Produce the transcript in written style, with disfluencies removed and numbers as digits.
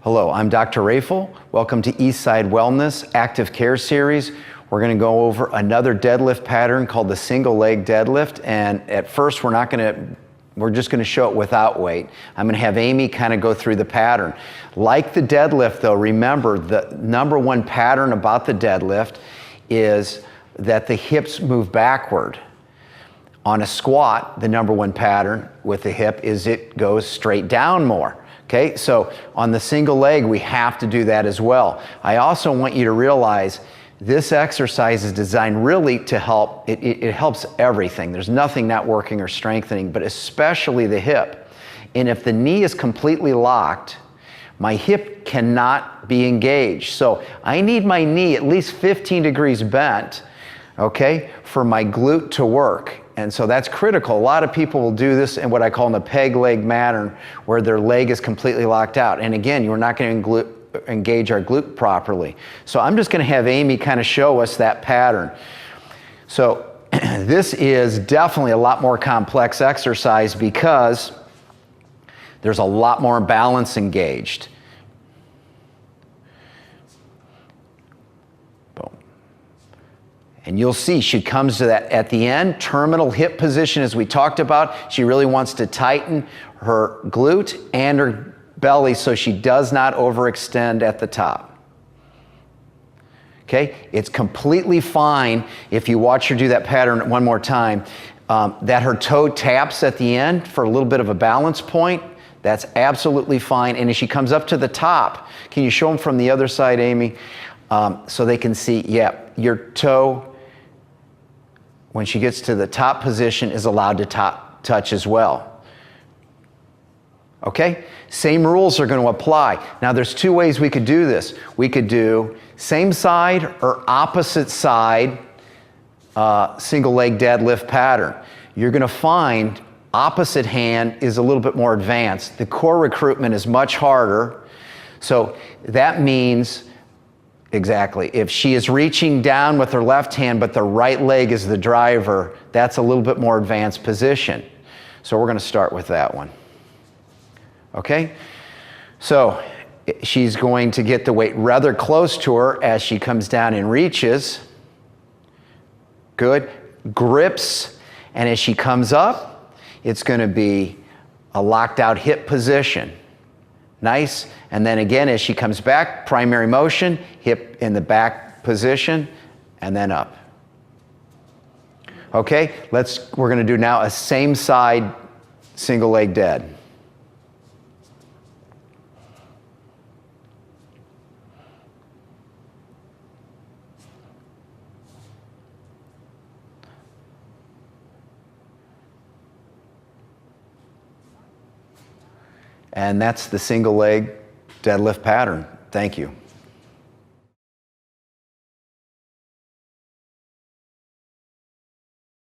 Hello, I'm Dr. Rafel. Welcome to Eastside Wellness Active Care Series. We're going to go over another deadlift pattern called the single leg deadlift. And at first, we're just going to show it without weight. I'm going to have Amy kind of go through the pattern. Like the deadlift though, remember the number one pattern about the deadlift is that the hips move backward. On a squat, the number one pattern with the hip is it goes straight down more. Okay, so on the single leg, we have to do that as well. I also want you to realize this exercise is designed really to help, it helps everything. There's nothing not working or strengthening, but especially the hip. And if the knee is completely locked, my hip cannot be engaged. So I need my knee at least 15 degrees bent, okay, for my glute to work. And so that's critical. A lot of people will do this in what I call in the peg leg pattern, where their leg is completely locked out. And again, you're not going to engage our glute properly. So I'm just going to have Amy kind of show us that pattern. So this is definitely a lot more complex exercise because there's a lot more balance engaged. And you'll see she comes to that at the end, terminal hip position as we talked about. She really wants to tighten her glute and her belly so she does not overextend at the top. Okay, it's completely fine if you watch her do that pattern one more time, that her toe taps at the end for a little bit of a balance point. That's absolutely fine. And as she comes up to the top, can you show them from the other side, Amy? So they can see, yeah, your toe, when she gets to the top position, is allowed to touch as well. Okay? Same rules are going to apply. Now there's two ways we could do this. We could do same side or opposite side single leg deadlift pattern. You're going to find opposite hand is a little bit more advanced. The core recruitment is much harder. So that means exactly. If she is reaching down with her left hand, but the right leg is the driver, that's a little bit more advanced position. So we're going to start with that one. Okay? So she's going to get the weight rather close to her as she comes down and reaches. Good. Grips. And as she comes up, it's going to be a locked out hip position. Nice. And then again, as she comes back, primary motion, hip in the back position, and then up. Okay, we're going to do now a same side single leg dead. And that's the single leg deadlift pattern. Thank you.